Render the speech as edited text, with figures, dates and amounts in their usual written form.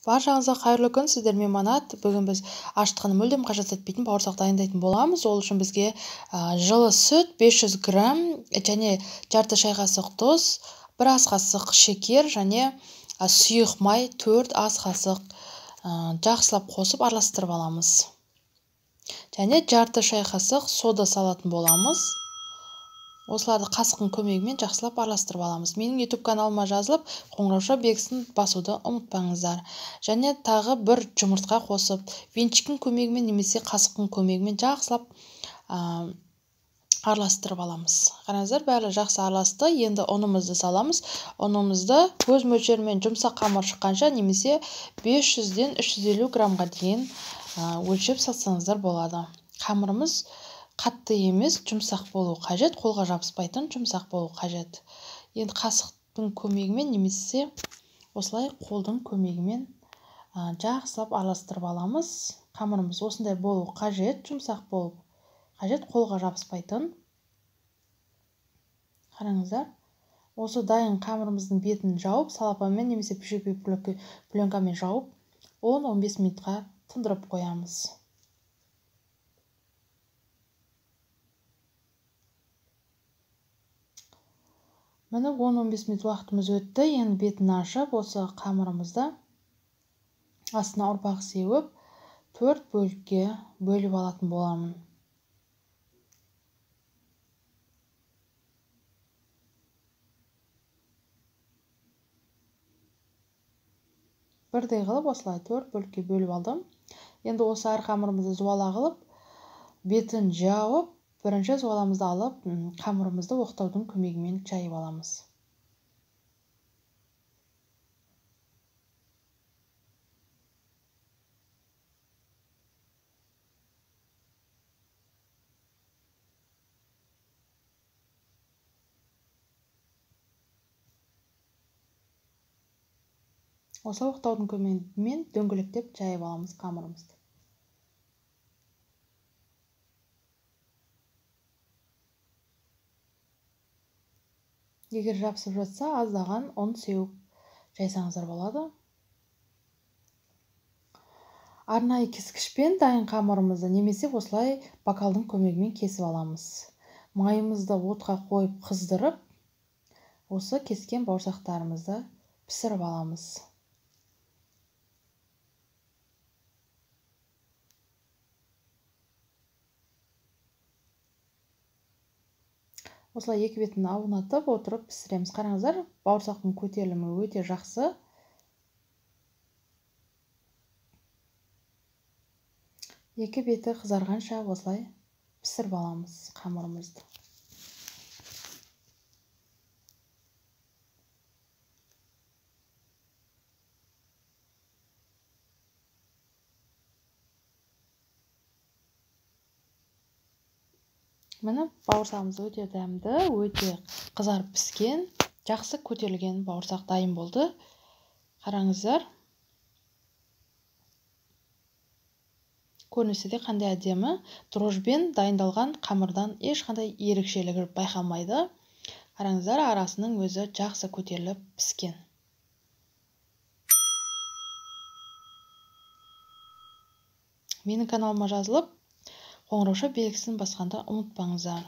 Баршаңызға қайырлы күн, сіздермен Манат. Бүгін біз аштығын мүлдем қажет етпейтін бауырсақ дайындайтын боламыз. Ол үшін бізге жылы сүт 500 грамм және жарты шай қасық тұз, 1 ас қасық шекер және сұйық май 4 ас қасық жақсылап қосып араластырып аламыз. Және жарты шай қасық сода салатын боламыз. Осыларды қасықтың көмегімен жақсылап араластырып аламыз. Менің YouTube каналыма жазылып, қоңырауша белгісін басуды ұмытпаңыздар. Және тағы бір жұмыртқа қосып, венчиктің көмегімен немесе қасықтың көмегімен жақсылап араластырып аламыз. Қараңыздар, бәрі жақсы араласты. Енді ұнымызды саламыз. Ұнымызды көз мөлшерімен жұмсақ қамыр шыққанша немесе 500-ден 350 граммға дейін өлшеп салсаңыздар болады. Қамырымыз қатты емес, жұмсақ болу қажет, қолға жабыспайтын жұмсақ болу қажет. Енді қасықтың көмегімен немесе осылай қолдың көмегімен жақсылап араластырып аламыз. Қамырымыз осындай болу қажет, жұмсақ болу қажет, қолға жабыспайтын. Қараңыздар, осы дайын қамырымыздың бетін жауып, салапанмен немесе пішепе пленкамен жауып, 10-15 минутқа тындырып қоямыз. Міне 10-15 минут уақытымыз өтті. Енді бетін ашып, осы қамырымызды астына ұрпақ сеуіп, 4 бөлікке бөліп алатын боламын. Бірдей қылып, осылай 4 бөлікке бөліп алдым. Енді осы әр қамырымызды зуала қылып, бетін жауып, бірінші зуаламызды алып, қамырымызды оқтаудың көмегімен жайып аламыз. Осы оқтаудың көмегімен дөңгелектеп жайып аламыз қамырымызды. Егер жабысып жатса, аздаған ұн сеуіп жайсаңыздар болады. Арнайы кескішпен дайын қамырымызды немесе осылай бокалдың көмегімен кесіп аламыз. Майымызды отқа қойып қыздырып, осы кескен бауырсақтарымызды пісіріп аламыз. Осылай екі бетін аунатып отырып пісіреміз. Қараңыздар, бауырсақтың көтерілімі өте жақсы. Екі беті қызарғанша осылай пісіріп аламыз қамырымызды. Міне бауырсағымыз өте дәмді, өте қызарып піскен, жақсы көтерілген бауырсақ дайын болды. Қараңыздар, көрінісі де қандай әдемі. Дрожжбен дайындалған қамырдан ешқандай ерекшелігі байқалмайды. Қараңыздар, арасының өзі жақсы көтеріліп піскен. Менің каналыма жазылып, қоңырауша белгісін басқанда ұмытпаңыздар.